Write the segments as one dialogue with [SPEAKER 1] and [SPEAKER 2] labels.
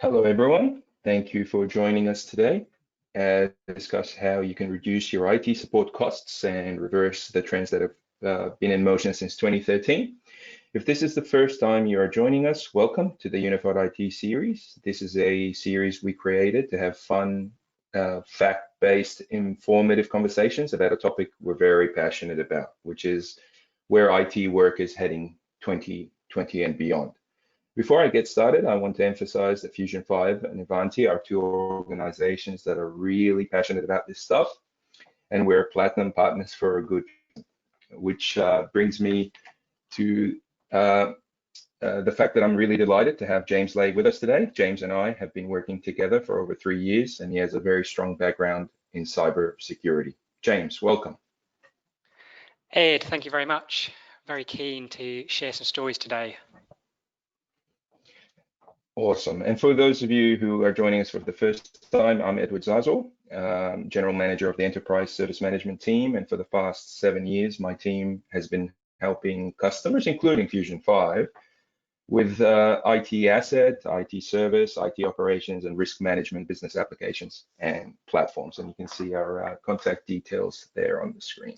[SPEAKER 1] Hello, everyone. Thank you for joining us today to discuss how you can reduce your IT support costs and reverse the trends that have been in motion since 2013. If this is the first time you are joining us, welcome to the Unified IT series. This is a series we created to have fun, fact-based, informative conversations about a topic we're very passionate about, which is where IT work is heading 2020 and beyond. Before I get started, I want to emphasize that Fusion 5 and Ivanti are two organizations that are really passionate about this stuff, and we're platinum partners for a good, which brings me to the fact that I'm really delighted to have James Lay with us today. James and I have been working together for over 3 years, and he has a very strong background in cybersecurity. James, welcome.
[SPEAKER 2] Ed, thank you very much. Very keen to share some stories today.
[SPEAKER 1] Awesome. And for those of you who are joining us for the first time, I'm Edward Zarzour, General Manager of the Enterprise Service Management team. And for the past 7 years, my team has been helping customers, including Fusion 5, with IT asset, IT service, IT operations, and risk management business applications and platforms. And you can see our contact details there on the screen.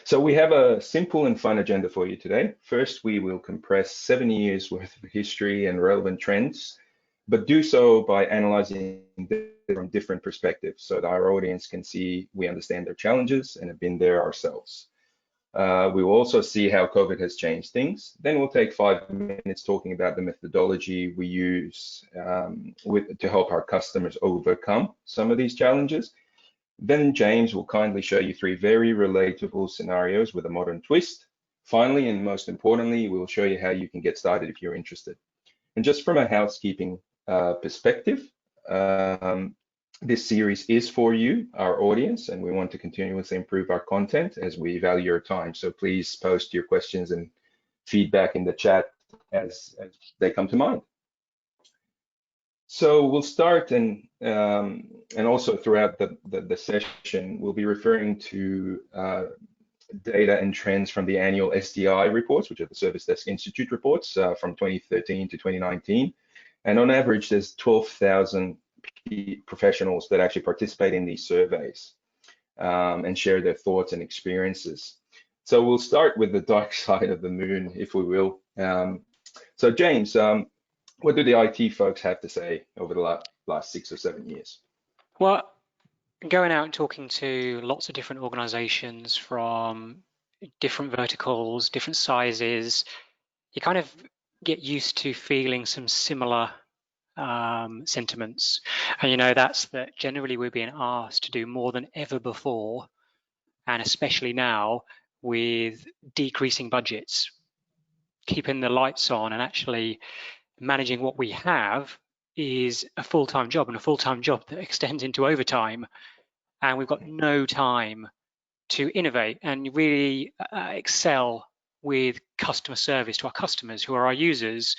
[SPEAKER 1] So we have a simple and fun agenda for you today. First, we will compress 7 years worth of history and relevant trends, but do so by analyzing from different perspectives so that our audience can see we understand their challenges and have been there ourselves. We will also see how COVID has changed things. Then we'll take 5 minutes talking about the methodology we use to help our customers overcome some of these challenges. Then James will kindly show you 3 very relatable scenarios with a modern twist. Finally, and most importantly, we'll show you how you can get started if you're interested. And just from a housekeeping perspective, this series is for you, our audience, and we want to continuously improve our content as we value your time. So please post your questions and feedback in the chat as they come to mind. So we'll start, and also throughout the session, we'll be referring to data and trends from the annual SDI reports, which are the Service Desk Institute reports from 2013 to 2019. And on average, there's 12,000 professionals that actually participate in these surveys and share their thoughts and experiences. So we'll start with the dark side of the moon, if we will. So James, what do the IT folks have to say over the last 6 or 7 years?
[SPEAKER 2] Well, going out and talking to lots of different organizations from different verticals, different sizes, you kind of get used to feeling some similar sentiments. And that's that generally we're being asked to do more than ever before, and especially now with decreasing budgets, keeping the lights on and actually managing what we have is a full-time job, and a full-time job that extends into overtime. And we've got no time to innovate and really excel with customer service to our customers who are our users.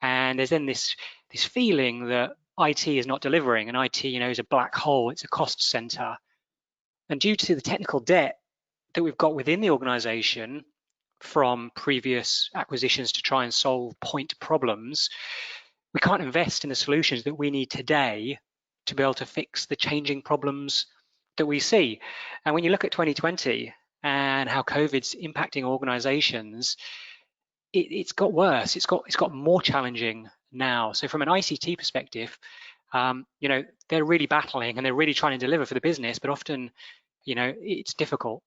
[SPEAKER 2] And there's then this feeling that IT is not delivering, and IT, is a black hole, it's a cost center. And due to the technical debt that we've got within the organization from previous acquisitions to try and solve point problems, we can't invest in the solutions that we need today to be able to fix the changing problems that we see. And when you look at 2020 and how COVID's impacting organizations, it's got worse. It's got more challenging now. So from an ICT perspective, they're really battling and they're really trying to deliver for the business, but often, it's difficult.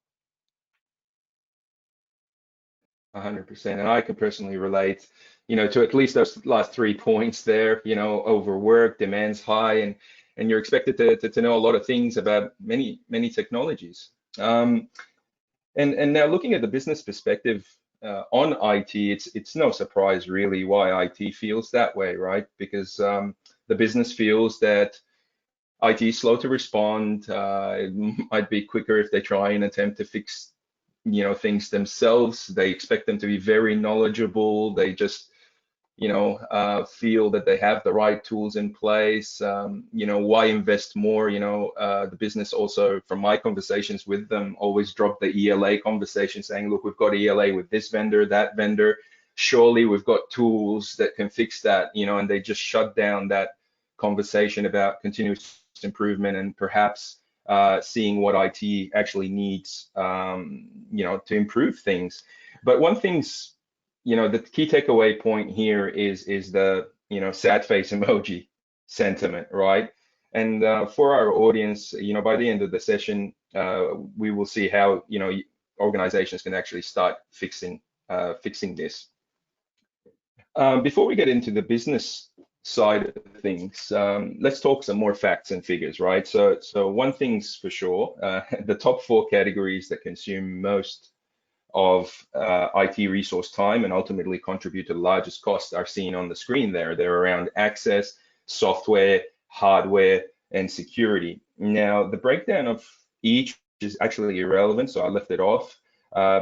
[SPEAKER 1] 100%, and I can personally relate, to at least those last 3 points there. Overwork, demands high, and you're expected to know a lot of things about many technologies. And now looking at the business perspective on IT, it's no surprise really why IT feels that way, right? Because the business feels that IT is slow to respond. It might be quicker if they try and attempt to fix things themselves. They expect them to be very knowledgeable. They just feel that they have the right tools in place. Why invest more? The business also, from my conversations with them, always drop the ELA conversation saying, look, we've got ELA with this vendor, that vendor. surely we've got tools that can fix that, and they just shut down that conversation about continuous improvement and perhaps seeing what IT actually needs, to improve things. But one thing's, the key takeaway point here is the, sad face emoji sentiment, right? And for our audience, by the end of the session, we will see how, organizations can actually start fixing this. Before we get into the business side of things, let's talk some more facts and figures, right? So one thing's for sure, the top 4 categories that consume most of IT resource time and ultimately contribute to the largest costs are seen on the screen there. They're around access, software, hardware, and security. Now, the breakdown of each is actually irrelevant, so I left it off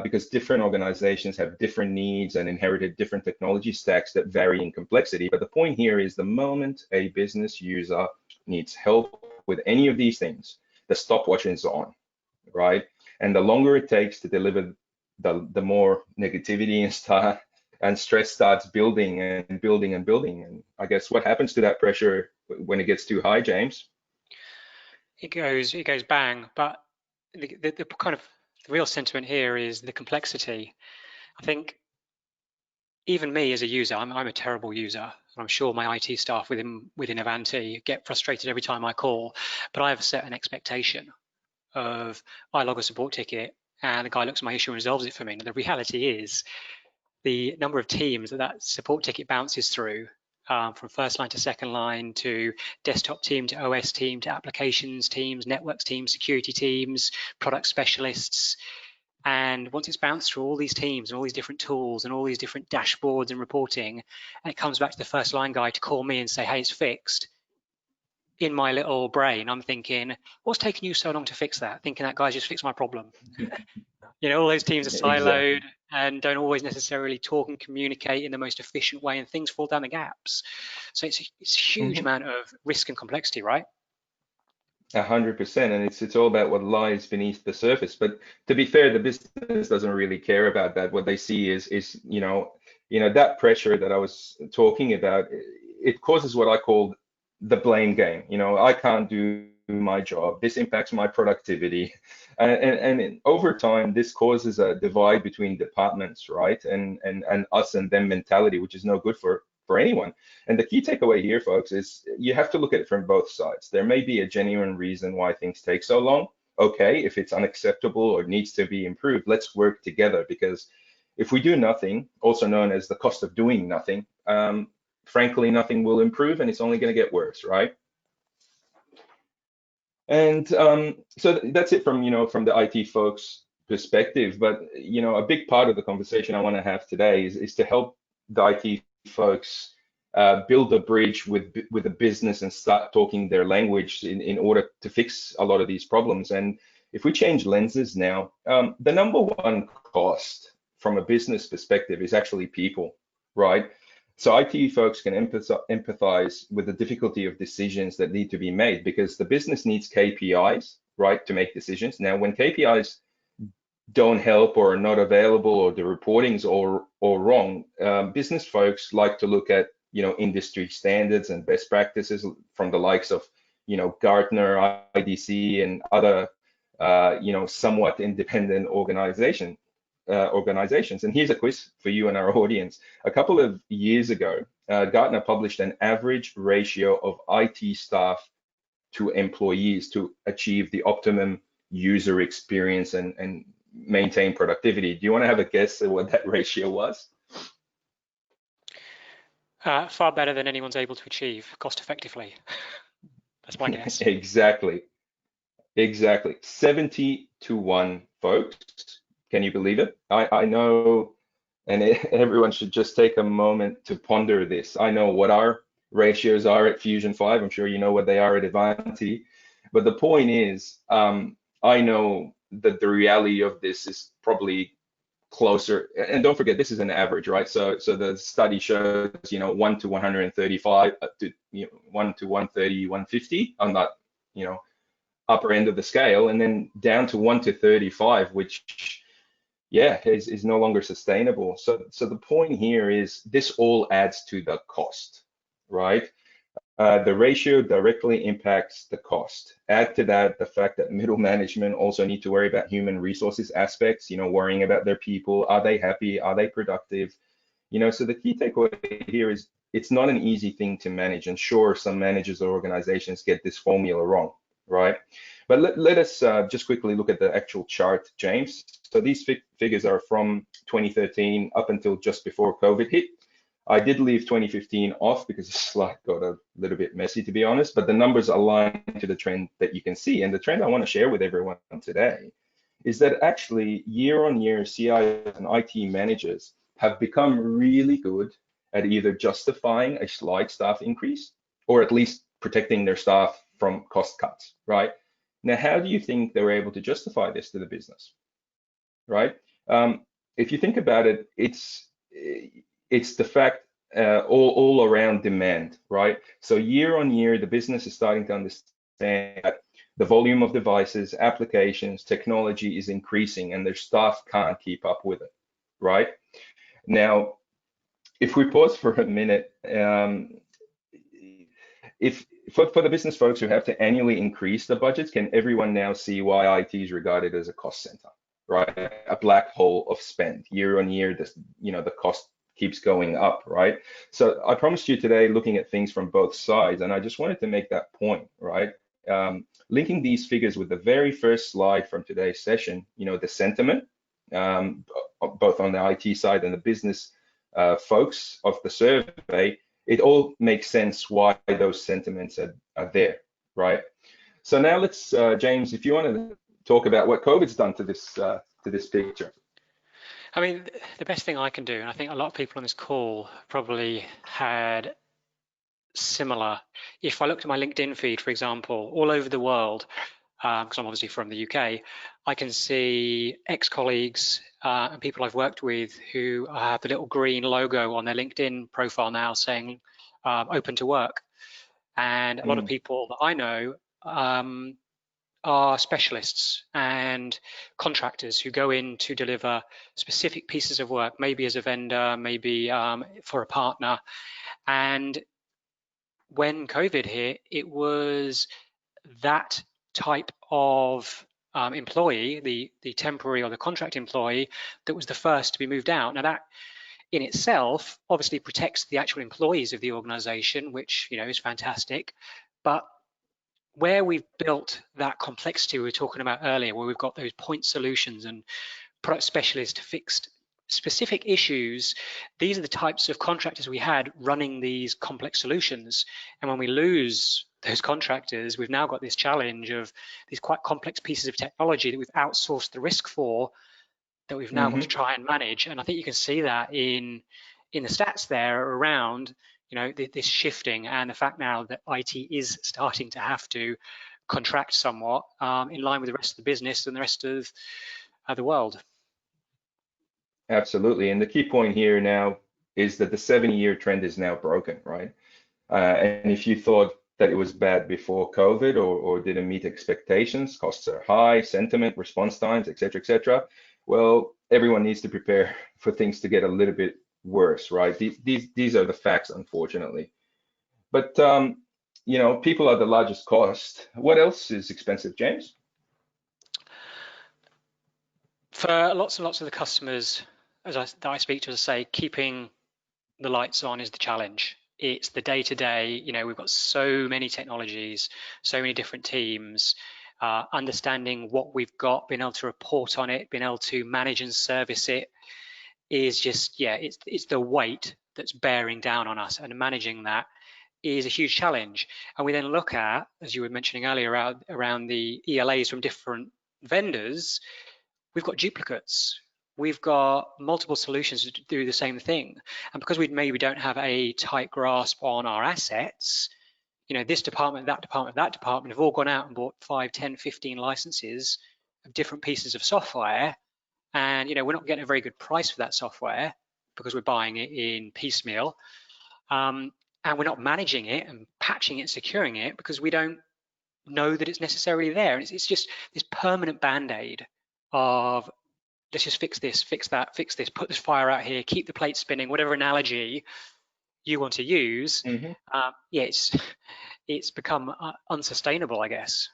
[SPEAKER 1] because different organizations have different needs and inherited different technology stacks that vary in complexity. But the point here is the moment a business user needs help with any of these things, the stopwatch is on, right? And the longer it takes to deliver, the more negativity and stress starts building and building and building. And I guess what happens to that pressure when it gets too high, James?
[SPEAKER 2] It goes bang. But the kind of the real sentiment here is the complexity. I think even me as a user, I'm a terrible user. And I'm sure my IT staff within Avanti get frustrated every time I call, but I have set an expectation of I log a support ticket and the guy looks at my issue and resolves it for me. And the reality is the number of teams that support ticket bounces through, from first line to second line to desktop team to OS team to applications teams, networks teams, security teams, product specialists. And once it's bounced through all these teams and all these different tools and all these different dashboards and reporting, and it comes back to the first line guy to call me and say, hey, it's fixed. In my little brain, I'm thinking, what's taking you so long to fix that? Thinking that guy's just fixed my problem. All those teams are siloed and don't always necessarily talk and communicate in the most efficient way, and things fall down the gaps. So it's a huge amount of risk and complexity, right?
[SPEAKER 1] 100%, and it's all about what lies beneath the surface. But to be fair, the business doesn't really care about that. What they see is that pressure that I was talking about. It causes what I call the blame game. I can't do my job. This impacts my productivity, and over time, this causes a divide between departments, right? And us and them mentality, which is no good for anyone. And the key takeaway here, folks, is you have to look at it from both sides. There may be a genuine reason why things take so long. Okay, if it's unacceptable or needs to be improved, let's work together, because if we do nothing, also known as the cost of doing nothing, frankly, nothing will improve and it's only going to get worse, right? And so that's it from the IT folks' perspective. But a big part of the conversation I want to have today is to help the IT folks build a bridge with the business and start talking their language in order to fix a lot of these problems. And if we change lenses now, the number one cost from a business perspective is actually people, right? So IT folks can empathize with the difficulty of decisions that need to be made, because the business needs KPIs, right, to make decisions. Now, when KPIs don't help or are not available, or the reporting's all wrong, business folks like to look at industry standards and best practices from the likes of Gartner, IDC, and other somewhat independent organizations. And here's a quiz for you and our audience. A couple of years ago, Gartner published an average ratio of IT staff to employees to achieve the optimum user experience and maintain productivity. Do you want to have a guess at what that ratio was?
[SPEAKER 2] Far better than anyone's able to achieve cost effectively. That's my guess.
[SPEAKER 1] Exactly. 70-1, folks. Can you believe it? I know, and everyone should just take a moment to ponder this. I know what our ratios are at Fusion 5. I'm sure you know what they are at Avanti. But the point is, I know that the reality of this is probably closer. And don't forget, this is an average, right? So the study shows, 1 to 135, to 1 to 130, 150 on that, upper end of the scale, and then down to 1 to 35, which is no longer sustainable. So the point here is this all adds to the cost, right? The ratio directly impacts the cost. Add to that the fact that middle management also need to worry about human resources aspects, worrying about their people. Are they happy? Are they productive? So the key takeaway here is it's not an easy thing to manage. And sure, some managers or organizations get this formula wrong, right? But let us just quickly look at the actual chart, James. So these figures are from 2013 up until just before COVID hit. I did leave 2015 off because the slide got a little bit messy, to be honest, but the numbers align to the trend that you can see. And the trend I want to share with everyone today is that actually year on year, CIOs and IT managers have become really good at either justifying a slight staff increase or at least protecting their staff from cost cuts, right? Now, how do you think they were able to justify this to the business, right? If you think about it, it's the fact all around demand, right? So year on year, the business is starting to understand that the volume of devices, applications, technology is increasing and their staff can't keep up with it, right? Now, if we pause for a minute, if for the business folks who have to annually increase the budgets, can everyone now see why IT is regarded as a cost center, right? A black hole of spend year on year. The cost keeps going up, right? So I promised you today looking at things from both sides, and I just wanted to make that point, right? Linking these figures with the very first slide from today's session, the sentiment, both on the IT side and the business folks of the survey, it all makes sense why those sentiments are there, right? So now let's, James, if you want to talk about what COVID's done to this picture.
[SPEAKER 2] I mean, the best thing I can do, and I think a lot of people on this call probably had similar. If I looked at my LinkedIn feed, for example, all over the world, because I'm obviously from the UK, I can see ex-colleagues and people I've worked with who have the little green logo on their LinkedIn profile now saying open to work. And a lot of people that I know are specialists and contractors who go in to deliver specific pieces of work, maybe as a vendor, maybe for a partner. And when COVID hit, it was that type of employee, the temporary or the contract employee, that was the first to be moved out. Now that in itself obviously protects the actual employees of the organization, which is fantastic. But where we've built that complexity we were talking about earlier, where we've got those point solutions and product specialists to fix specific issues, these are the types of contractors we had running these complex solutions. And when we lose those contractors, we've now got this challenge of these quite complex pieces of technology that we've outsourced the risk for, that we've now got to try and manage. And I think you can see that in the stats there around this shifting and the fact now that IT is starting to have to contract somewhat in line with the rest of the business and the rest of the world.
[SPEAKER 1] Absolutely. And the key point here now is that the 70-year trend is now broken, right? And if you thought that it was bad before COVID or didn't meet expectations, costs are high, sentiment, response times, et cetera, well, everyone needs to prepare for things to get a little bit worse, right? These are the facts, unfortunately. But people are the largest cost. What else is expensive, James?
[SPEAKER 2] For lots and lots of the customers that I speak to, as I say, keeping the lights on is the challenge. It's the day-to-day. We've got so many technologies, so many different teams. Understanding what we've got, being able to report on it, being able to manage and service it is just, it's the weight that's bearing down on us, and managing that is a huge challenge. And we then look at, as you were mentioning earlier, around the ELAs from different vendors, we've got duplicates. We've got multiple solutions to do the same thing. And because we maybe don't have a tight grasp on our assets, this department, that department have all gone out and bought 5, 10, 15 licenses of different pieces of software. And, we're not getting a very good price for that software because we're buying it in piecemeal. And we're not managing it and patching it and securing it because we don't know that it's necessarily there. And it's just this permanent band-aid of let's just fix this, fix that, fix this, put this fire out here, keep the plate spinning, whatever analogy you want to use, yeah, it's become unsustainable, I guess.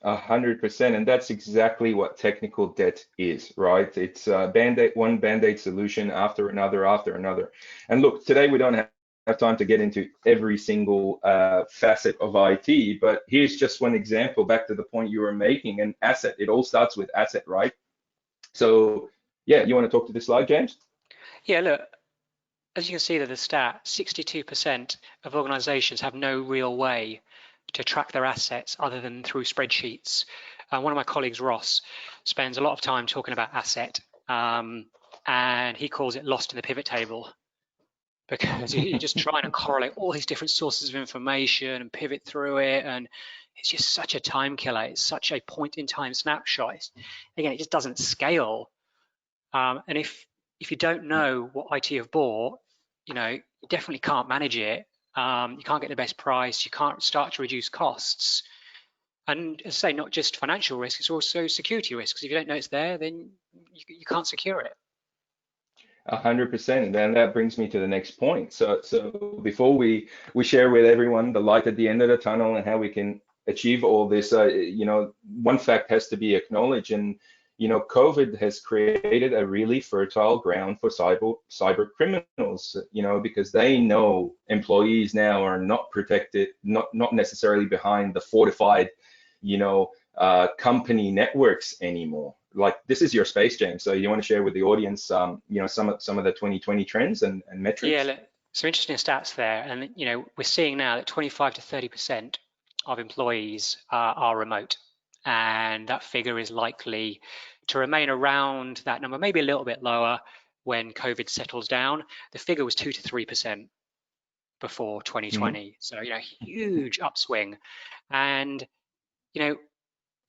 [SPEAKER 1] 100%, and that's exactly what technical debt is, right? It's one band-aid solution after another, after another. And look, today we don't have time to get into every single facet of IT, but here's just one example back to the point you were making, an asset. It all starts with asset, right? So yeah, you want to talk to this slide, James?
[SPEAKER 2] Yeah, look, as you can see that the stat, 62% of organizations have no real way to track their assets other than through spreadsheets. One of my colleagues, Ross, spends a lot of time talking about asset, and he calls it lost in the pivot table, because you're just trying to correlate all these different sources of information and pivot through it, and it's just such a time killer. It's such a point in time snapshot. Again, it just doesn't scale. And if you don't know what IT have bought, you definitely can't manage it. You can't get the best price. You can't start to reduce costs. And as I say, not just financial risk, it's also security risks. If you don't know it's there, then you can't secure it.
[SPEAKER 1] 100%. And that brings me to the next point. So before we share with everyone the light at the end of the tunnel and how we can achieve all this, one fact has to be acknowledged. And COVID has created a really fertile ground for cyber criminals, because they know employees now are not protected, not necessarily behind the fortified, company networks anymore. Like, this is your space, James. So you want to share with the audience, some of the 2020 trends and metrics?
[SPEAKER 2] Yeah, some interesting stats there. And, we're seeing now that 25 to 30% of employees are remote. And that figure is likely to remain around that number, maybe a little bit lower when COVID settles down. The figure was 2 to 3% before 2020. So, huge upswing. And,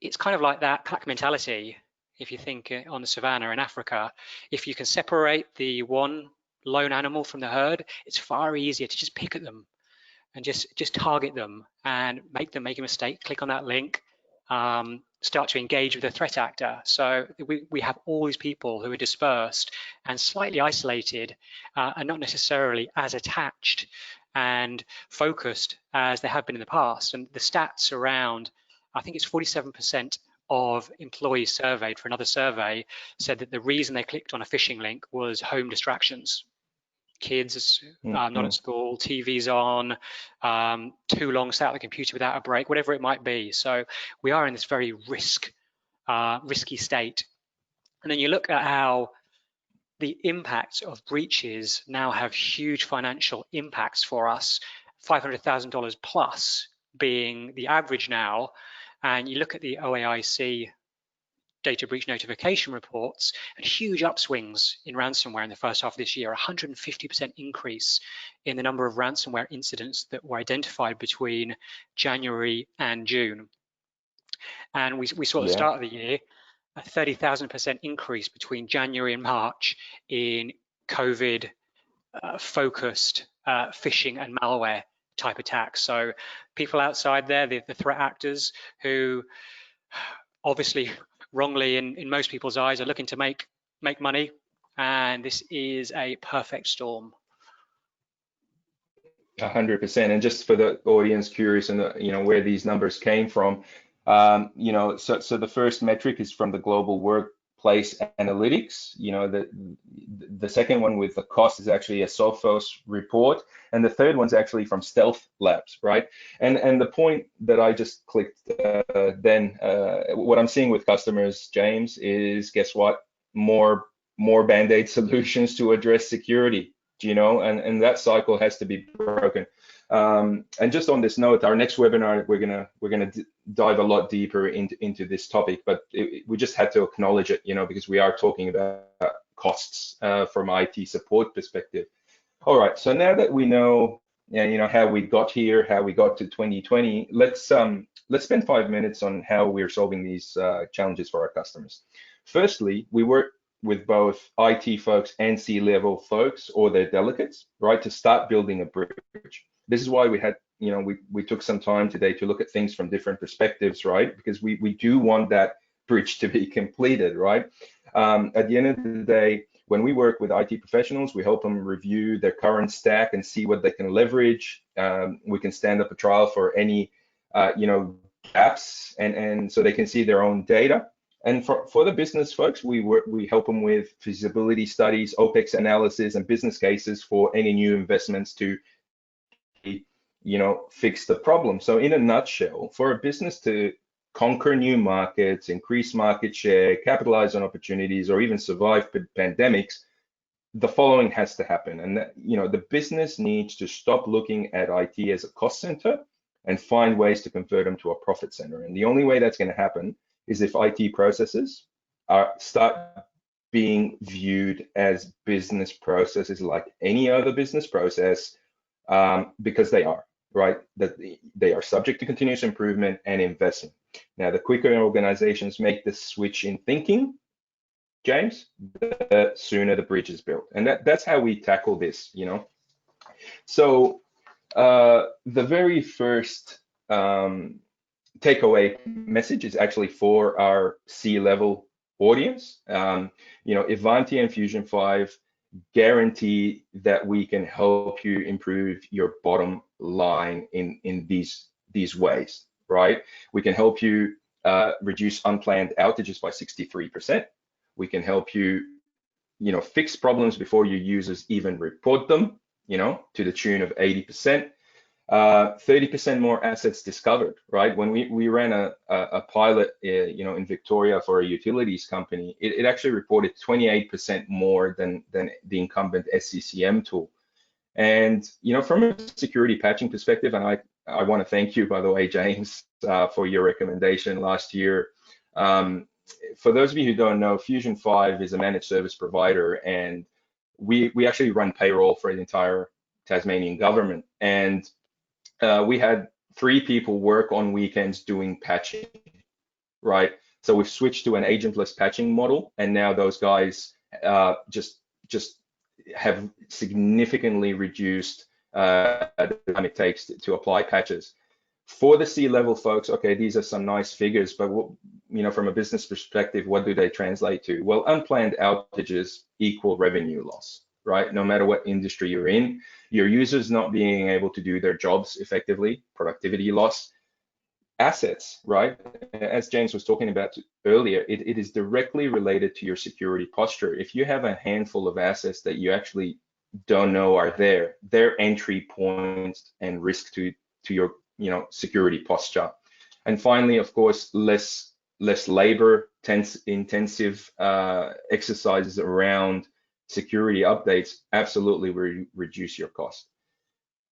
[SPEAKER 2] it's kind of like that pack mentality. If you think on the savannah in Africa, if you can separate the one lone animal from the herd, it's far easier to just pick at them and just target them and make them make a mistake, click on that link, start to engage with the threat actor. So we have all these people who are dispersed and slightly isolated, and not necessarily as attached and focused as they have been in the past. And the stats around, I think it's 47% of employees surveyed for another survey said that the reason they clicked on a phishing link was home distractions. Kids not at school, TV's on, too long sat at the computer without a break, whatever it might be. So we are in this very risky state. And then you look at how the impact of breaches now have huge financial impacts for us, $500,000 plus being the average now. And you look at the OAIC data breach notification reports, and huge upswings in ransomware in the first half of this year, 150% increase in the number of ransomware incidents that were identified between January and June. And we saw at the start of the year a 30,000% increase between January and March in COVID focused phishing and malware type attacks. So people outside there, the threat actors who obviously wrongly in most people's eyes are looking to make money, and this is a perfect storm.
[SPEAKER 1] 100%. And just for the audience curious and where these numbers came from, so the first metric is from the Global Workplace Analytics. The second one with the cost is actually a Sophos report, and the third one's actually from Stealth Labs, right? And the point that I just clicked what I'm seeing with customers, James, is, guess what? More band-aid solutions to address security. And that cycle has to be broken. And just on this note, our next webinar, we're gonna dive a lot deeper into this topic, but we just had to acknowledge it, because we are talking about costs from IT support perspective. All right, so now that we know, how we got here, how we got to 2020, let's spend 5 minutes on how we're solving these challenges for our customers. Firstly, we work with both IT folks and C-level folks or their delegates, right, to start building a bridge. This is why we had, we took some time today to look at things from different perspectives, right? Because we do want that bridge to be completed, right? At the end of the day, when we work with IT professionals, we help them review their current stack and see what they can leverage. We can stand up a trial for any, gaps, and so they can see their own data. And for the business folks, we help them with feasibility studies, OPEX analysis, and business cases for any new investments to, fix the problem. So in a nutshell, for a business to conquer new markets, increase market share, capitalize on opportunities, or even survive pandemics, the following has to happen. And that, the business needs to stop looking at IT as a cost center and find ways to convert them to a profit center. And the only way that's going to happen is if IT processes start being viewed as business processes like any other business process, because they are, right? That they are subject to continuous improvement and investment. Now, the quicker organizations make this switch in thinking, James, the sooner the bridge is built. And that's how we tackle this, So the very first takeaway message is actually for our C-level audience. Ivanti and Fusion 5 guarantee that we can help you improve your bottom line in these ways, right? We can help you reduce unplanned outages by 63%. We can help you, fix problems before your users even report them, to the tune of 80%. 30% more assets discovered, right? When we ran a pilot, in Victoria for a utilities company, it actually reported 28% more than the incumbent SCCM tool. And, from a security patching perspective, and I want to thank you, by the way, James, for your recommendation last year. For those of you who don't know, Fusion 5 is a managed service provider, and we actually run payroll for the entire Tasmanian government. And we had 3 people work on weekends doing patching, right? So we've switched to an agentless patching model, and now those guys just have significantly reduced the time it takes to apply patches. For the C-level folks, okay, these are some nice figures, but from a business perspective, what do they translate to? Well, unplanned outages equal revenue loss, right? No matter what industry you're in, your users not being able to do their jobs effectively, productivity loss. Assets, right? As James was talking about earlier, it is directly related to your security posture. If you have a handful of assets that you actually don't know are there, they're entry points and risk to your security posture. And finally, of course, less labor intensive exercises around security updates absolutely reduce your cost.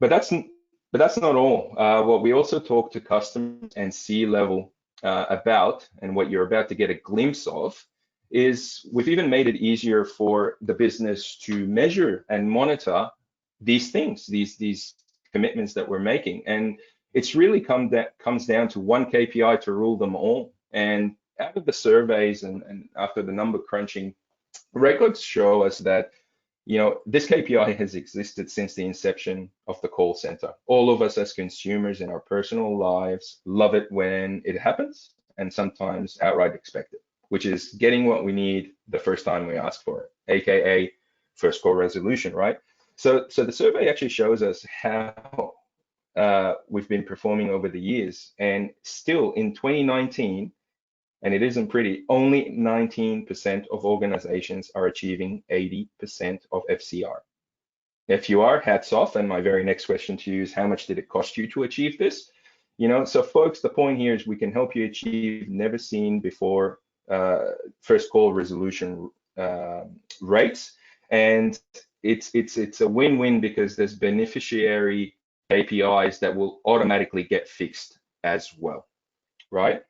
[SPEAKER 1] But that's not all. What we also talk to customers and C-level about, and what you're about to get a glimpse of, is we've even made it easier for the business to measure and monitor these things, these commitments that we're making. And it's really comes down to one KPI to rule them all. And out of the surveys and after the number crunching, records show us that this KPI has existed since the inception of the call center. All of us as consumers in our personal lives love it when it happens, and sometimes outright expect it, which is getting what we need the first time we ask for it, aka first call resolution, right? So the survey actually shows us how we've been performing over the years, and still in 2019, and it isn't pretty, only 19% of organizations are achieving 80% of FCR. If you are, hats off. And my very next question to you is, how much did it cost you to achieve this? So folks, the point here is we can help you achieve never seen before first call resolution rates. And it's a win-win because there's beneficiary APIs that will automatically get fixed as well, right?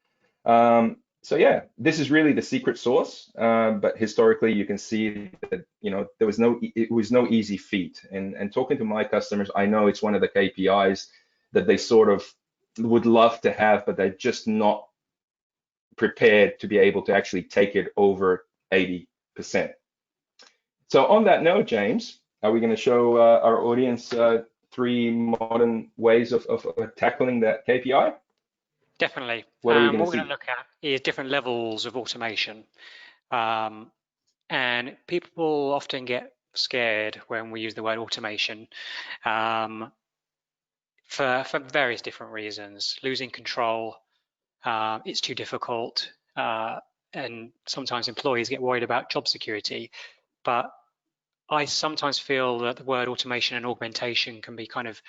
[SPEAKER 1] So yeah, this is really the secret sauce, but historically you can see that it was no easy feat. And talking to my customers, I know it's one of the KPIs that they sort of would love to have, but they're just not prepared to be able to actually take it over 80%. So on that note, James, are we going to show our audience 3 modern ways of tackling that KPI?
[SPEAKER 2] Definitely.
[SPEAKER 1] What are we
[SPEAKER 2] what we're
[SPEAKER 1] going
[SPEAKER 2] going to look at is different levels of automation. And people often get scared when we use the word automation for various different reasons. Losing control, it's too difficult, and sometimes employees get worried about job security. But I sometimes feel that the word automation and augmentation can be kind of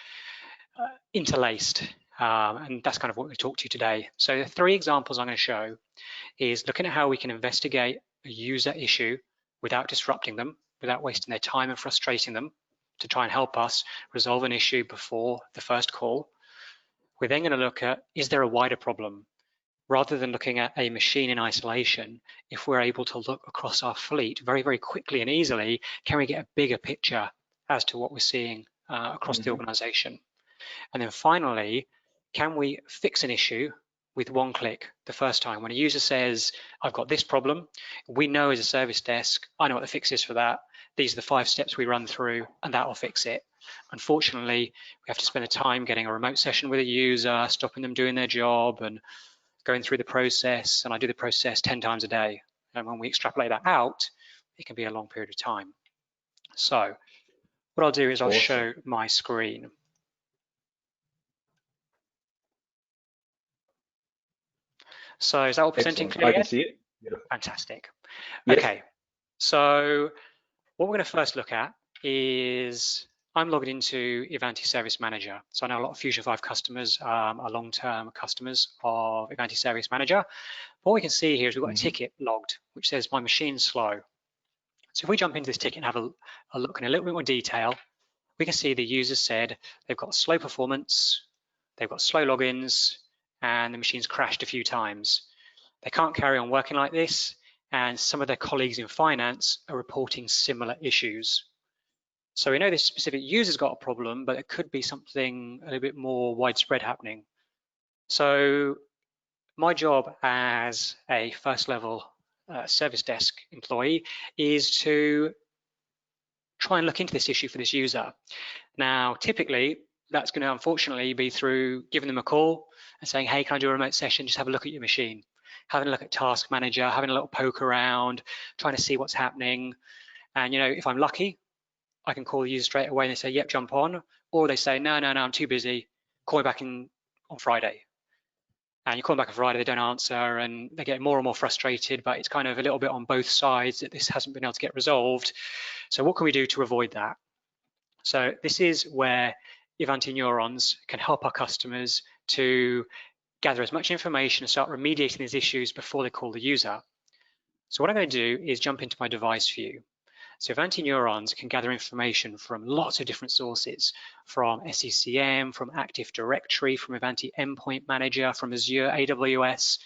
[SPEAKER 2] interlaced, and that's kind of what we talked to you today. So the 3 examples I'm going to show is looking at how we can investigate a user issue without disrupting them, without wasting their time and frustrating them, to try and help us resolve an issue before the first call. We're then going to look at, is there a wider problem? Rather than looking at a machine in isolation, if we're able to look across our fleet very, very quickly and easily, can we get a bigger picture as to what we're seeing across the organization? And then finally, can we fix an issue with one click the first time? When a user says, I've got this problem, we know as a service desk, I know what the fix is for that. These are the 5 steps we run through, and that will fix it. Unfortunately, we have to spend the time getting a remote session with a user, stopping them doing their job and going through the process, and I do the process 10 times a day. And when we extrapolate that out, it can be a long period of time. So what I'll do is I'll show my screen. So is that all presenting clearly?
[SPEAKER 1] I can see it.
[SPEAKER 2] Fantastic.
[SPEAKER 1] Yes.
[SPEAKER 2] Okay, so what we're going to first look at is I'm logged into Ivanti Service Manager. So I know a lot of Fusion 5 customers are long-term customers of Ivanti Service Manager. What we can see here is we've got a ticket logged, which says my machine's slow. So if we jump into this ticket and have a look in a little bit more detail, we can see the user said they've got slow performance, they've got slow logins, and the machine's crashed a few times. They can't carry on working like this, and some of their colleagues in finance are reporting similar issues. So we know this specific user's got a problem, but it could be something a little bit more widespread happening. So my job as a first level service desk employee is to try and look into this issue for this user. Now, typically, that's going to unfortunately be through giving them a call and saying, hey, can I do a remote session? Just have a look at your machine. Having a look at Task Manager, having a little poke around, trying to see what's happening. And, you know, if I'm lucky, I can call the user straight away and they say, yep, jump on. Or they say, no, I'm too busy. Call me back on Friday. And you call them back on Friday, they don't answer, and they get more and more frustrated, but it's kind of a little bit on both sides that this hasn't been able to get resolved. So what can we do to avoid that? So this is where Ivanti Neurons can help our customers to gather as much information and start remediating these issues before they call the user. So what I'm going to do is jump into my device view. So Ivanti Neurons can gather information from lots of different sources, from SCCM, from Active Directory, from Ivanti Endpoint Manager, from Azure, AWS.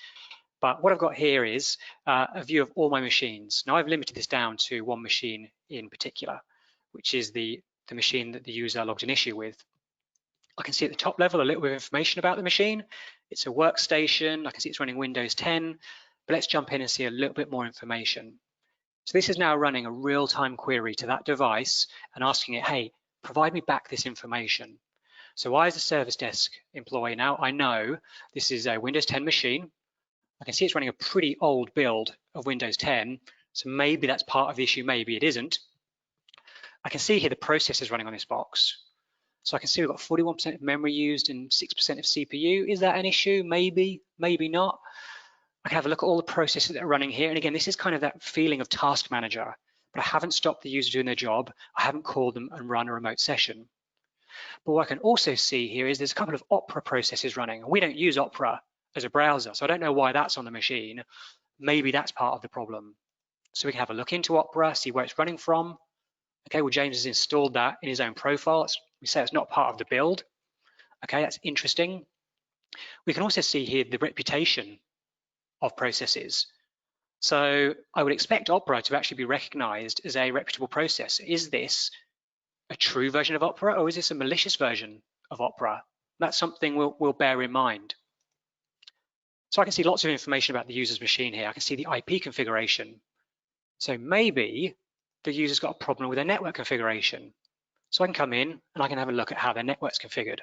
[SPEAKER 2] But what I've got here is a view of all my machines. Now I've limited this down to one machine in particular, which is the machine that the user logged an issue with. I can see at the top level a little bit of information about the machine. It's a workstation. I can see it's running Windows 10. But let's jump in and see a little bit more information. So this is now running a real-time query to that device and asking it, hey, provide me back this information. So I, as a service desk employee now, I know this is a Windows 10 machine. I can see it's running a pretty old build of Windows 10. So maybe that's part of the issue, maybe it isn't. I can see here the processors running on this box. So I can see we've got 41% of memory used and 6% of CPU. Is that an issue? Maybe, maybe not. I can have a look at all the processes that are running here. And again, this is kind of that feeling of task manager, but I haven't stopped the user doing their job. I haven't called them and run a remote session. But what I can also see here is there's a couple of Opera processes running. We don't use Opera as a browser, so I don't know why that's on the machine. Maybe that's part of the problem. So we can have a look into Opera, see where it's running from. Okay, well, James has installed that in his own profile. We say it's not part of the build. Okay, that's interesting. We can also see here the reputation of processes. So I would expect Opera to actually be recognized as a reputable process. Is this a true version of Opera, or is this a malicious version of Opera? That's something we'll bear in mind. So I can see lots of information about the user's machine here. I can see the IP configuration. So maybe the user's got a problem with their network configuration. So I can come in and I can have a look at how their network's configured.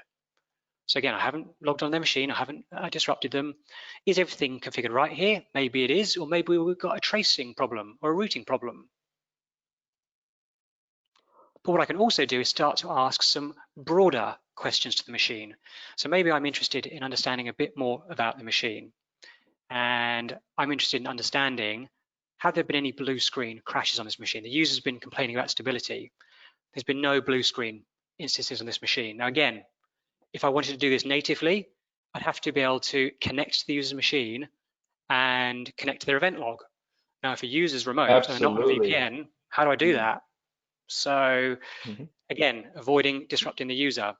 [SPEAKER 2] So again, I haven't logged on their machine, I haven't disrupted them. Is everything configured right here? Maybe it is, or maybe we've got a tracing problem or a routing problem. But what I can also do is start to ask some broader questions to the machine. So maybe I'm interested in understanding a bit more about the machine. And I'm interested in understanding, have there been any blue screen crashes on this machine? The user's been complaining about stability. There's been no blue screen instances on this machine. Now again, if I wanted to do this natively, I'd have to be able to connect to the user's machine and connect to their event log. Now, if a user's remote and they're not on a
[SPEAKER 1] Absolutely.
[SPEAKER 2] VPN, how do I do that? So
[SPEAKER 1] Mhm.
[SPEAKER 2] again, avoiding disrupting the user.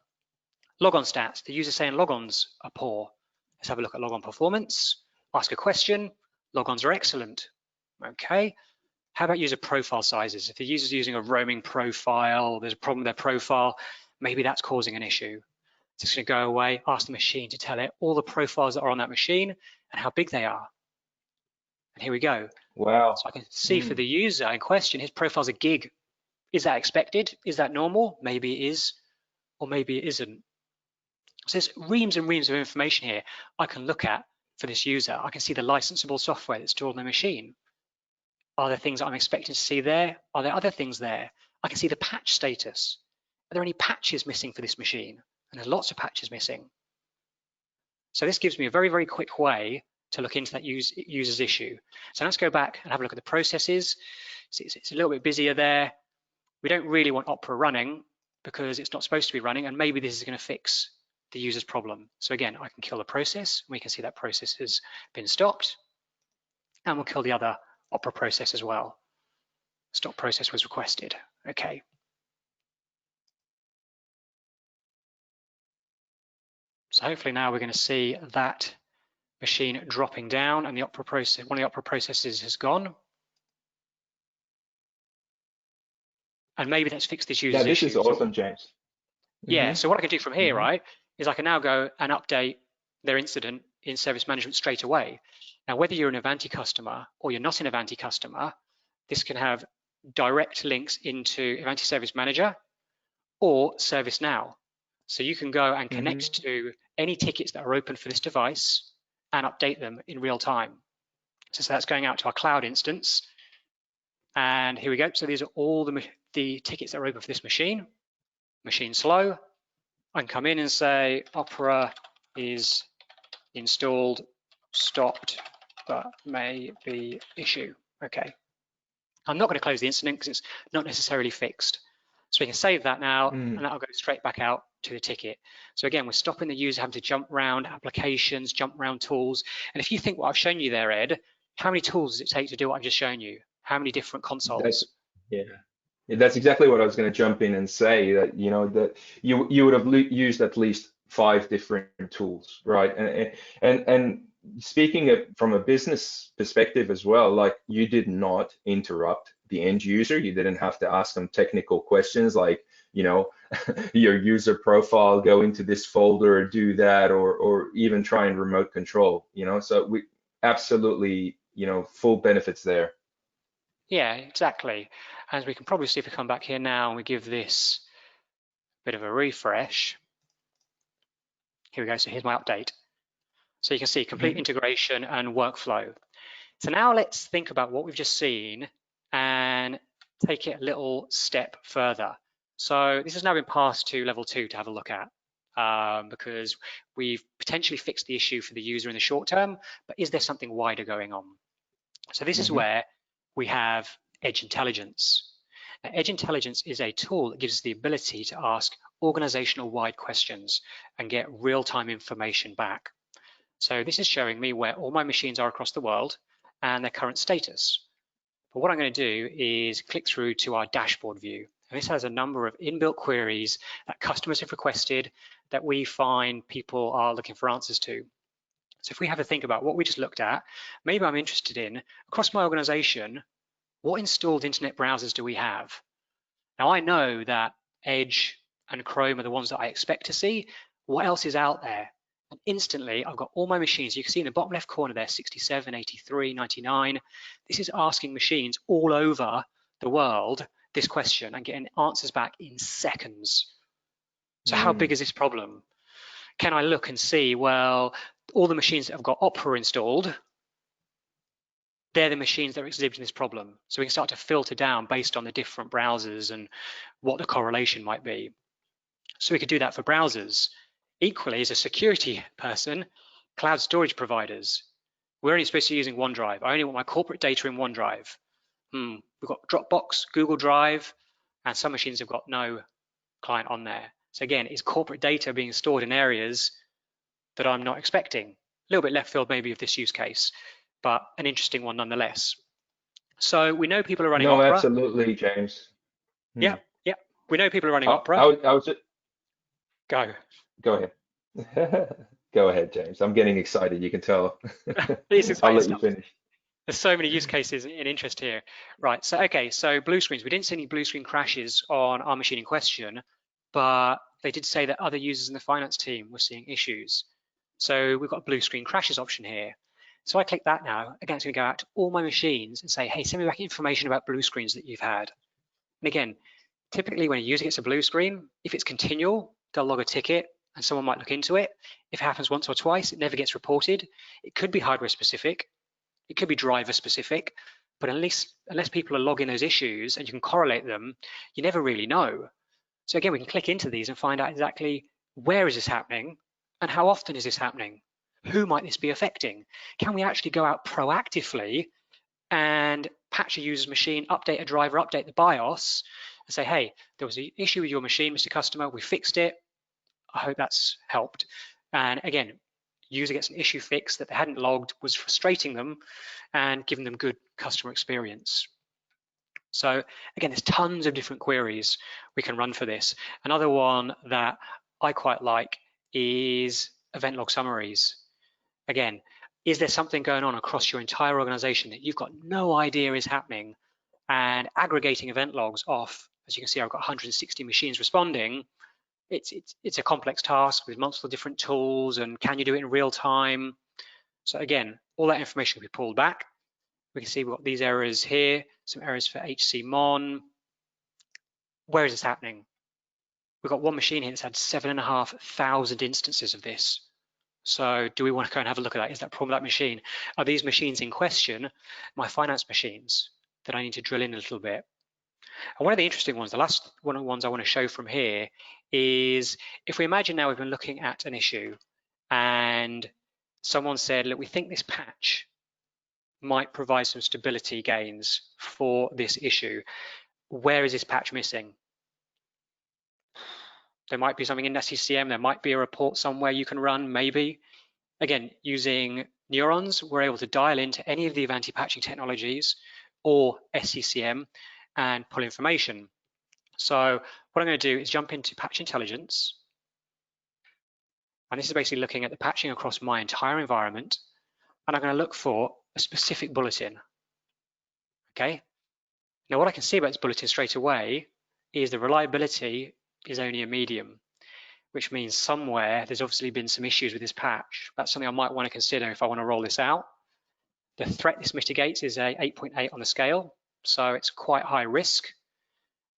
[SPEAKER 2] Logon stats, the user saying logons are poor. Let's have a look at logon performance, ask a question, logons are excellent. Okay, how about user profile sizes? If the user's using a roaming profile, there's a problem with their profile, maybe that's causing an issue. It's just gonna go away, ask the machine to tell it all the profiles that are on that machine and how big they are. And here we go.
[SPEAKER 1] Wow.
[SPEAKER 2] So I can see for
[SPEAKER 1] Mm.
[SPEAKER 2] the user in question, his profile's a gig. Is that expected? Is that normal? Maybe it is, or maybe it isn't. So there's reams and reams of information here I can look at for this user. I can see the licensable software that's stored on the machine. Are there things I'm expecting to see there? Are there other things there? I can see the patch status. Are there any patches missing for this machine? And there's lots of patches missing. So this gives me a very, very quick way to look into that user's issue. So let's go back and have a look at the processes. It's a little bit busier there. We don't really want Opera running because it's not supposed to be running, and maybe this is going to fix the user's problem. So again, I can kill the process. We can see that process has been stopped, and we'll kill the other Opera process as well. Stop process was requested. Okay. So hopefully now we're going to see that machine dropping down, and the Opera process, one of the Opera processes has gone. And maybe that's fixed this
[SPEAKER 1] Yeah,
[SPEAKER 2] user's
[SPEAKER 1] this is
[SPEAKER 2] issue.
[SPEAKER 1] awesome, James.
[SPEAKER 2] Yeah,
[SPEAKER 1] Hmm.
[SPEAKER 2] so what I can do from here,
[SPEAKER 1] Hmm.
[SPEAKER 2] right, is I can now go and update their incident in service management straight away. Now, whether you're an Avanti customer or you're not an Avanti customer, this can have direct links into Avanti Service Manager or ServiceNow. So you can go and
[SPEAKER 1] Hmm.
[SPEAKER 2] connect to any tickets that are open for this device and update them in real time. So that's going out to our cloud instance. And here we go. So these are all the tickets that are open for this machine. Machine slow. I can come in and say Opera is installed, stopped, but may be issue. Okay. I'm not going to close the incident because it's not necessarily fixed. So we can save that now, and
[SPEAKER 1] Mm.
[SPEAKER 2] that'll go straight back out to the ticket. So again, we're stopping the user having to jump around applications, jump around tools. And if you think what I've shown you there, Ed, how many tools does it take to do what I've just shown you? How many different
[SPEAKER 1] That's
[SPEAKER 2] consoles?
[SPEAKER 1] yeah. Yeah, that's exactly what I was going to jump in and say that that you would have used at least 5 different tools, right? And speaking from a business perspective as well, like you did not interrupt the end user. You didn't have to ask them technical questions like, your user profile, go into this folder or do that, or even try and remote control, So we absolutely, full benefits there.
[SPEAKER 2] Yeah, exactly. As we can probably see if we come back here now and we give this a bit of a refresh. Here we go. So here's my update. So you can see complete
[SPEAKER 1] Mhm.
[SPEAKER 2] integration and workflow. So now let's think about what we've just seen and take it a little step further. So this has now been passed to level 2 to have a look at because we've potentially fixed the issue for the user in the short term, but is there something wider going on? So this is
[SPEAKER 1] Mhm.
[SPEAKER 2] where we have Edge Intelligence. Now, Edge Intelligence is a tool that gives us the ability to ask organizational wide questions and get real-time information back. So this is showing me where all my machines are across the world and their current status. But what I'm going to do is click through to our dashboard view. And this has a number of inbuilt queries that customers have requested that we find people are looking for answers to. So if we have a think about what we just looked at, maybe I'm interested in, across my organization, what installed internet browsers do we have? Now I know that Edge and Chrome are the ones that I expect to see. What else is out there? And instantly I've got all my machines. You can see in the bottom left corner there, 67, 83, 99. This is asking machines all over the world this question and getting answers back in seconds. So how big
[SPEAKER 1] Mm.
[SPEAKER 2] is this problem? Can I look and see, well, all the machines that have got Opera installed, they're the machines that are exhibiting this problem. So we can start to filter down based on the different browsers and what the correlation might be. So we could do that for browsers. Equally, as a security person, cloud storage providers. We're only supposed to be using OneDrive. I only want my corporate data in OneDrive. We've got Dropbox, Google Drive, and some machines have got no client on there. So again, is corporate data being stored in areas that I'm not expecting? A little bit left field maybe of this use case, but an interesting one nonetheless. So we know people are running
[SPEAKER 1] No,
[SPEAKER 2] Opera.
[SPEAKER 1] absolutely, James. Hmm.
[SPEAKER 2] Yep. We know people are running Opera.
[SPEAKER 1] I was just,
[SPEAKER 2] Go.
[SPEAKER 1] go ahead. Go ahead, James. I'm getting excited. You can tell.
[SPEAKER 2] This is
[SPEAKER 1] I'll
[SPEAKER 2] exciting
[SPEAKER 1] let you
[SPEAKER 2] stuff.
[SPEAKER 1] finish.
[SPEAKER 2] There's so many use cases in interest here. Right, so okay, so blue screens. We didn't see any blue screen crashes on our machine in question, but they did say that other users in the finance team were seeing issues. So we've got a blue screen crashes option here. So I click that now. Again, it's going to go out to all my machines and say, hey, send me back information about blue screens that you've had. And again, typically when a user gets a blue screen, if it's continual, they'll log a ticket and someone might look into it. If it happens once or twice, it never gets reported. It could be hardware specific. It could be driver specific, but unless people are logging those issues and you can correlate them, you never really know. So again, we can click into these and find out exactly where is this happening and how often is this happening? Who might this be affecting? Can we actually go out proactively and patch a user's machine, update a driver, update the BIOS, and say, hey, there was an issue with your machine, Mr. Customer, we fixed it. I hope that's helped. And again, user gets an issue fixed that they hadn't logged, was frustrating them and giving them good customer experience. So again, there's tons of different queries we can run for this. Another one that I quite like is event log summaries. Again, is there something going on across your entire organization that you've got no idea is happening? And aggregating event logs off, as you can see, I've got 160 machines responding. It's a complex task with multiple different tools, and can you do it in real time? So again, all that information will be pulled back. We can see we've got these errors here, some errors for HCMon. Where is this happening? We've got one machine here that's had 7,500 instances of this. So do we want to go and have a look at that? Is that problem that machine? Are these machines in question my finance machines that I need to drill in a little bit? And one of the interesting ones, the last one of the ones I want to show from here is if we imagine now we've been looking at an issue and someone said, look, we think this patch might provide some stability gains for this issue. Where is this patch missing? There might be something in SCCM, there might be a report somewhere you can run, maybe. Again, using neurons, we're able to dial into any of the Avanti patching technologies or SCCM and pull information. So what I'm going to do is jump into Patch Intelligence. And this is basically looking at the patching across my entire environment. And I'm going to look for a specific bulletin. Okay. Now what I can see about this bulletin straight away is the reliability is only a medium, which means somewhere there's obviously been some issues with this patch. That's something I might want to consider if I want to roll this out. The threat this mitigates is a 8.8 on the scale, so it's quite high risk.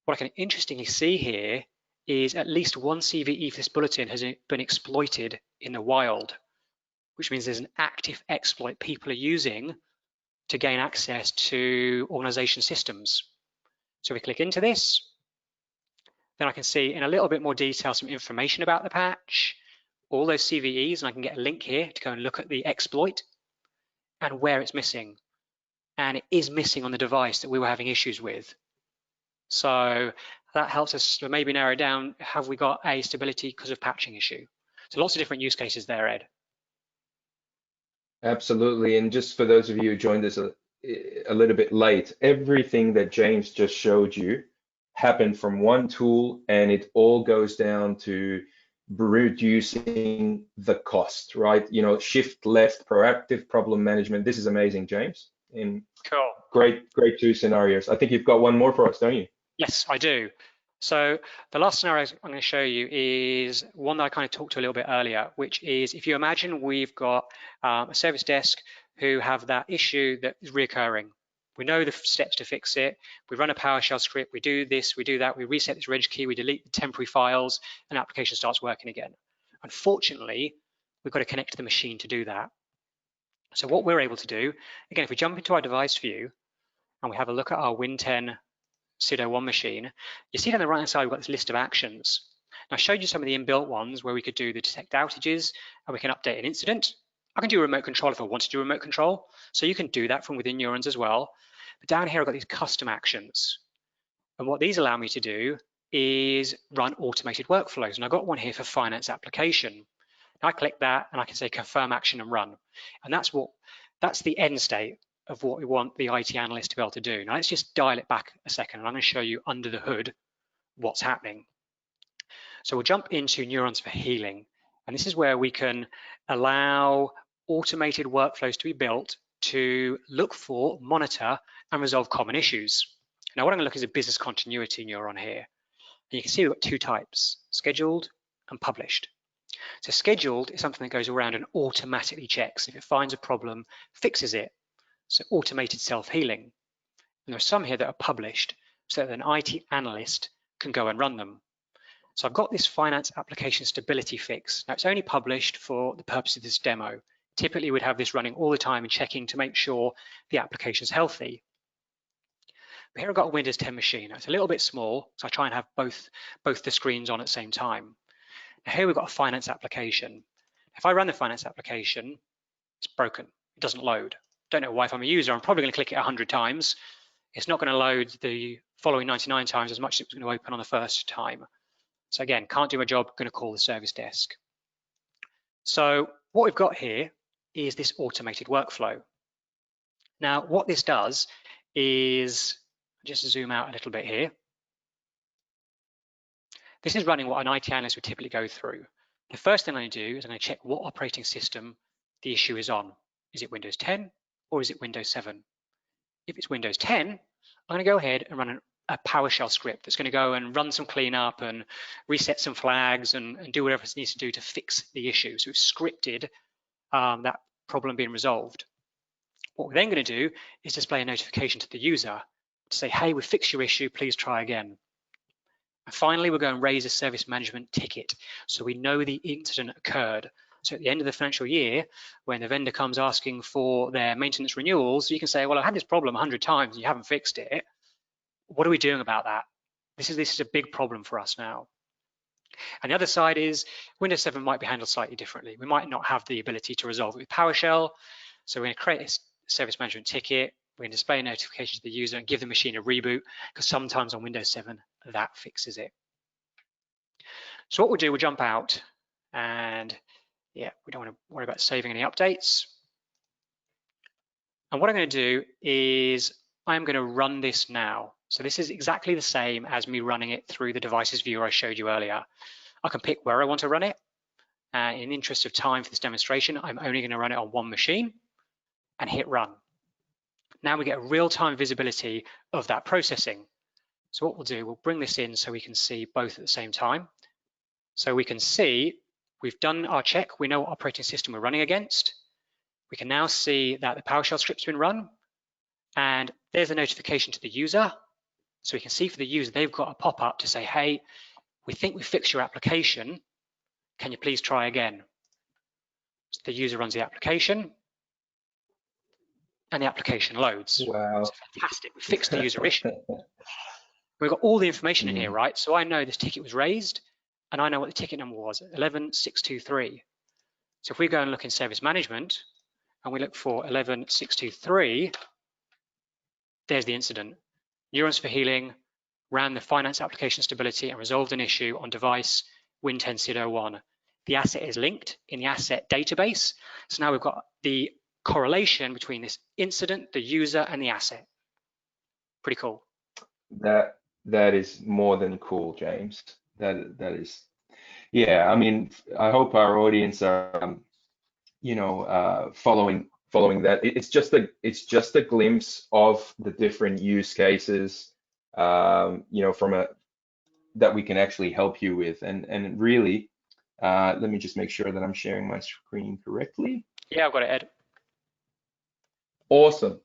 [SPEAKER 2] What I can interestingly see here is at least one CVE for this bulletin has been exploited in the wild, which means there's an active exploit people are using to gain access to organization systems. So we click into this, then I can see in a little bit more detail some information about the patch, all those CVEs, and I can get a link here to go and look at the exploit and where it's missing. And it is missing on the device that we were having issues with. So that helps us maybe narrow down, have we got a stability because of patching issue? So lots of different use cases there, Ed.
[SPEAKER 1] Absolutely. And just for those of you who joined us a little bit late, everything that James just showed you happened from one tool, and it all goes down to reducing the cost, right? You know, shift left, proactive problem management. This is amazing, James. And
[SPEAKER 2] Cool.
[SPEAKER 1] great 2 scenarios. I think you've got one more for us, don't you?
[SPEAKER 2] Yes, I do. So the last scenario I'm going to show you is one that I kind of talked to a little bit earlier, which is if you imagine we've got a service desk who have that issue that is reoccurring. We know the steps to fix it. We run a PowerShell script. We do this, we do that. We reset this reg key. We delete the temporary files, and the application starts working again. Unfortunately, we've got to connect to the machine to do that. So what we're able to do, again, if we jump into our device view and we have a look at our Win10 sudo 1 machine, you see down the right-hand side, we've got this list of actions. And I showed you some of the inbuilt ones where we could do the detect outages and we can update an incident. I can do remote control if I want to do remote control. So you can do that from within Neurons as well. But down here, I've got these custom actions. And what these allow me to do is run automated workflows. And I've got one here for finance application. I click that and I can say confirm action and run. And that's the end state of what we want the IT analyst to be able to do. Now let's just dial it back a second and I'm going to show you under the hood what's happening. So we'll jump into Neurons for Healing. And this is where we can allow automated workflows to be built to look for, monitor, and resolve common issues. Now what I'm going to look at is a business continuity neuron here. And you can see we've got two types, scheduled and published. So scheduled is something that goes around and automatically checks. If it finds a problem, fixes it. So automated self-healing. And there are some here that are published so that an IT analyst can go and run them. So I've got this finance application stability fix. Now it's only published for the purpose of this demo. Typically we'd have this running all the time and checking to make sure the application is healthy. But here I've got a Windows 10 machine. Now it's a little bit small, so I try and have both the screens on at the same time. Now here we've got a finance application. If I run the finance application, it's broken. It doesn't load. Don't know why. If I'm a user, I'm probably going to click it 100 times. It's not going to load the following 99 times as much as it was going to open on the first time. So again, can't do my job, going to call the service desk. So what we've got here is this automated workflow. Now what this does is, just zoom out a little bit here. This is running what an IT analyst would typically go through. The first thing I'm going to do is I'm going to check what operating system the issue is on. Is it Windows 10 or is it Windows 7? If it's Windows 10, I'm going to go ahead and run a PowerShell script that's going to go and run some cleanup and reset some flags and do whatever it needs to do to fix the issue. So we've scripted that problem being resolved. What we're then going to do is display a notification to the user to say, hey, we fixed your issue, please try again. And finally, we're going to raise a service management ticket so we know the incident occurred. So at the end of the financial year, when the vendor comes asking for their maintenance renewals, you can say, well, I had this problem 100 times and you haven't fixed it. What are we doing about that? This is a big problem for us now. And the other side is Windows 7 might be handled slightly differently. We might not have the ability to resolve it with PowerShell. So we're going to create a service management ticket. We're going to display a notification to the user and give the machine a reboot, because sometimes on Windows 7, that fixes it. So what we'll do, we'll jump out and yeah, we don't want to worry about saving any updates. And what I'm going to do is I'm going to run this now. So this is exactly the same as me running it through the devices viewer I showed you earlier. I can pick where I want to run it. In the interest of time for this demonstration, I'm only going to run it on one machine and hit run. Now we get real-time visibility of that processing. So what we'll do, we'll bring this in so we can see both at the same time. So we can see we've done our check. We know what operating system we're running against. We can now see that the PowerShell script's been run. And there's a notification to the user. So we can see for the user, they've got a pop-up to say, hey, we think we fixed your application. Can you please try again? So the user runs the application and the application loads.
[SPEAKER 1] Wow.
[SPEAKER 2] It's fantastic. We fixed the user issue. We've got all the information in here, right? So I know this ticket was raised and I know what the ticket number was, 11623. So if we go and look in service management and we look for 11623, there's the incident. Neurons for Healing ran the finance application stability and resolved an issue on device Win10 SID01. The asset is linked in the asset database. So now we've got the correlation between this incident, the user, and the asset. Pretty cool.
[SPEAKER 1] That is more than cool, James. That is, yeah. I mean, I hope our audience are, following that. It's just a glimpse of the different use cases, that we can actually help you with, and really, let me just make sure that I'm sharing my screen correctly.
[SPEAKER 2] Yeah, I've got it, Ed.
[SPEAKER 1] Awesome.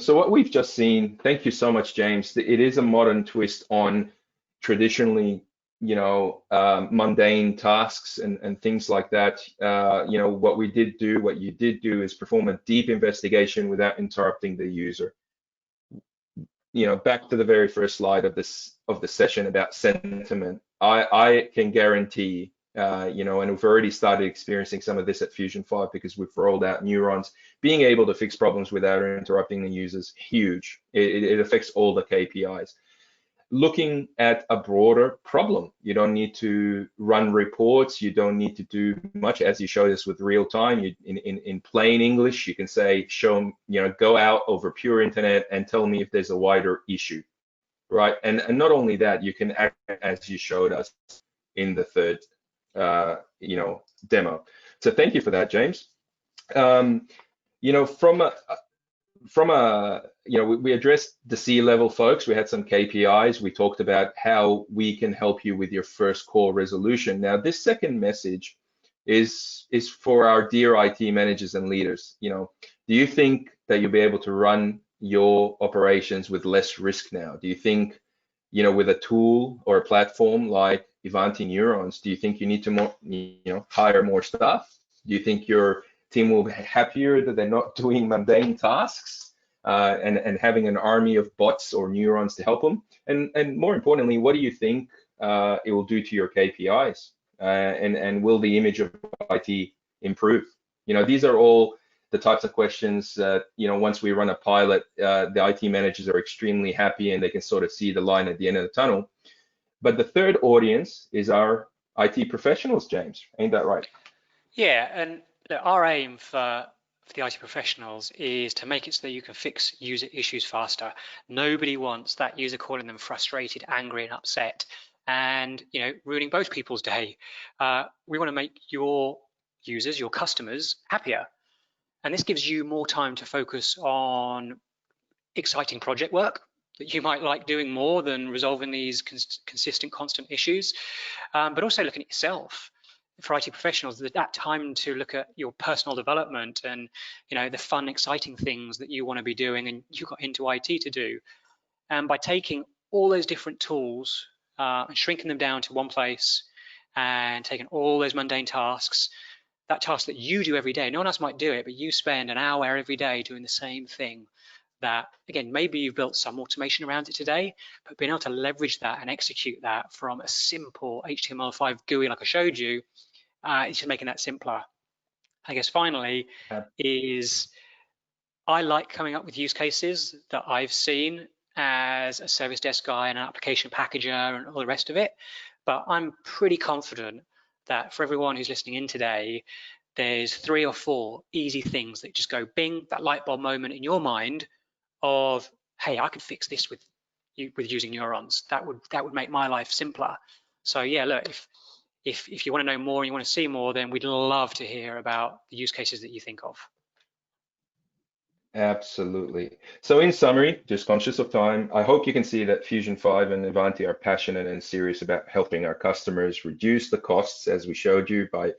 [SPEAKER 1] So what we've just seen, thank you so much, James. It is a modern twist on traditionally mundane tasks and things like that. What you did do is perform a deep investigation without interrupting the user. Back to the very first slide of the session about sentiment. I can guarantee, and we've already started experiencing some of this at Fusion 5 because we've rolled out neurons. Being able to fix problems without interrupting the users, huge. It affects all the KPIs. Looking at a broader problem. You don't need to run reports. You don't need to do much, as you showed us with real time. In plain English, you can say, go out over pure internet and tell me if there's a wider issue, right? And not only that, you can act as you showed us in the third, demo. So thank you for that, James. We addressed the C-level folks. We had some KPIs. We talked about how we can help you with your first call resolution. Now, this second message is for our dear IT managers and leaders. Do you think that you'll be able to run your operations with less risk now? Do you think, with a tool or a platform like Ivanti Neurons, do you think you need to hire more staff? Do you think your team will be happier that they're not doing mundane tasks and having an army of bots or neurons to help them? And more importantly, what do you think it will do to your KPIs? And will the image of IT improve? These are all the types of questions that, once we run a pilot, the IT managers are extremely happy and they can sort of see the line at the end of the tunnel. But the third audience is our IT professionals, James. Ain't that right?
[SPEAKER 2] Yeah, and our aim for the IT professionals is to make it so that you can fix user issues faster. Nobody wants that user calling them frustrated, angry, and upset, and ruining both people's day. We want to make your users, your customers, happier, and this gives you more time to focus on exciting project work that you might like doing more than resolving these consistent, constant issues, but also looking at yourself. For IT professionals, that time to look at your personal development and the fun, exciting things that you want to be doing and you got into IT to do. And by taking all those different tools and shrinking them down to one place and taking all those mundane tasks, that task that you do every day, no one else might do it, but you spend an hour every day doing the same thing. That, again, maybe you've built some automation around it today, but being able to leverage that and execute that from a simple HTML5 GUI like I showed you, it's just making that simpler. I guess finally is I like coming up with use cases that I've seen as a service desk guy and an application packager and all the rest of it. But I'm pretty confident that for everyone who's listening in today, there's 3 or 4 easy things that just go bing, that light bulb moment in your mind of, hey, I could fix this with using neurons. That would make my life simpler. So yeah, look, if you want to know more and you want to see more, then we'd love to hear about the use cases that you think of.
[SPEAKER 1] Absolutely. So in summary, just conscious of time, I hope you can see that Fusion 5 and Ivanti are passionate and serious about helping our customers reduce the costs, as we showed you, by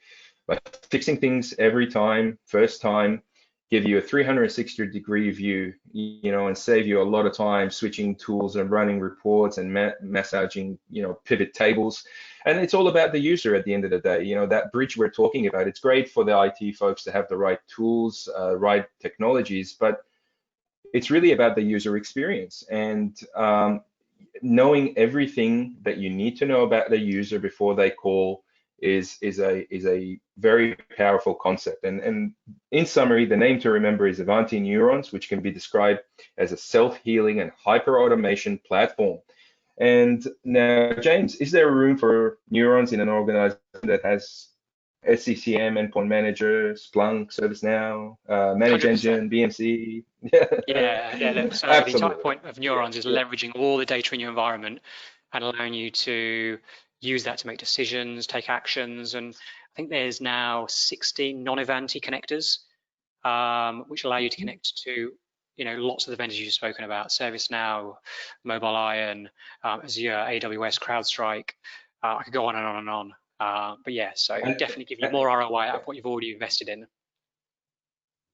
[SPEAKER 1] fixing things every time, first time, give you a 360-degree view, and save you a lot of time switching tools and running reports and massaging, pivot tables. And it's all about the user at the end of the day. That bridge we're talking about, it's great for the IT folks to have the right tools, right technologies, but it's really about the user experience and knowing everything that you need to know about the user before they call is a very powerful concept. And in summary, the name to remember is Ivanti Neurons, which can be described as a self-healing and hyper-automation platform. And now, James, is there room for neurons in an organization that has SCCM, Endpoint Manager, Splunk, ServiceNow, Manage
[SPEAKER 2] 100%.
[SPEAKER 1] Engine, BMC?
[SPEAKER 2] Yeah. Look, so the entire point of neurons is leveraging all the data in your environment and allowing you to use that to make decisions, take actions. And I think there's now 16 non-Ivanti connectors, which allow you to connect to lots of the vendors you've spoken about: ServiceNow, Mobile Iron, Azure, AWS, CrowdStrike. I could go on and on and on. But yeah, so definitely give you more ROI out of what you've already invested in.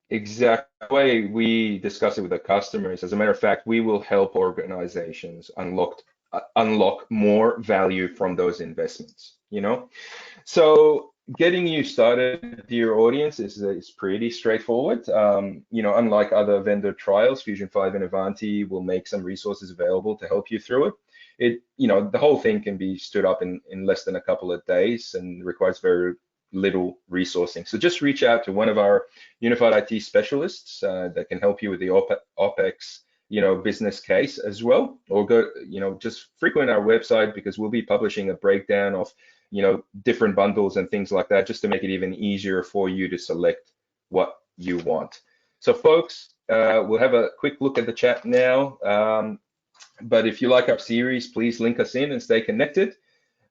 [SPEAKER 1] Exact way we discuss it with the customers. As a matter of fact, we will help organizations unlock unlock more value from those investments, you know? So getting you started, dear audience, is pretty straightforward. You know, unlike other vendor trials, Fusion 5 and Avanti will make some resources available to help you through it. You know, the whole thing can be stood up in less than a couple of days and requires very little resourcing. So just reach out to one of our unified IT specialists that can help you with the OpEx, you know, business case as well, or go, you know, just frequent our website, because we'll be publishing a breakdown of, you know, different bundles and things like that, just to make it even easier for you to select what you want. So folks, we'll have a quick look at the chat now. But if you like our series, please link us in and stay connected.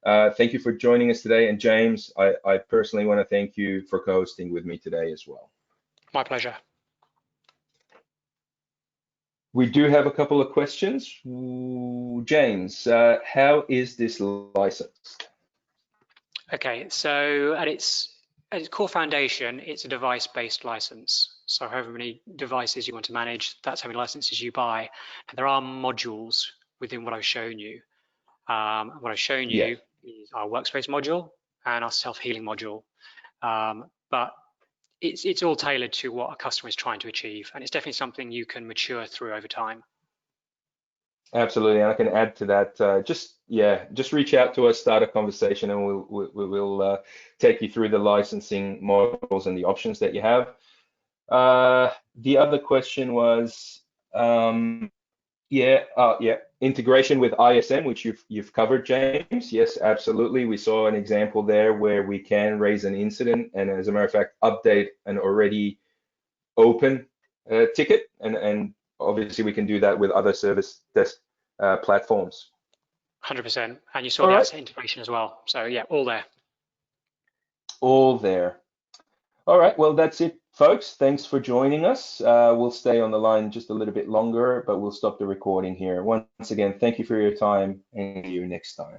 [SPEAKER 1] Thank you for joining us today. And James, I personally want to thank you for co-hosting with me today as well.
[SPEAKER 2] My pleasure.
[SPEAKER 1] We do have a couple of questions. Ooh, James, how is this licensed?
[SPEAKER 2] Okay, so at its core foundation, it's a device-based license. So however many devices you want to manage, that's how many licenses you buy. And there are modules within what I've shown you. What I've shown you is our workspace module and our self-healing module. But it's all tailored to what a customer is trying to achieve. And it's definitely something you can mature through over time.
[SPEAKER 1] Absolutely, and I can add to that. Just reach out to us, start a conversation, and we'll take you through the licensing models and the options that you have. The other question was, integration with ISM, which you've covered, James. Yes, absolutely. We saw an example there where we can raise an incident and, as a matter of fact, update an already open ticket, and obviously we can do that with other service desk platforms.
[SPEAKER 2] 100%. And you saw the asset integration as well. So yeah, all there.
[SPEAKER 1] All there. All right, well, that's it, folks. Thanks for joining us. We'll stay on the line just a little bit longer, but we'll stop the recording here. Once again, thank you for your time, and see you next time.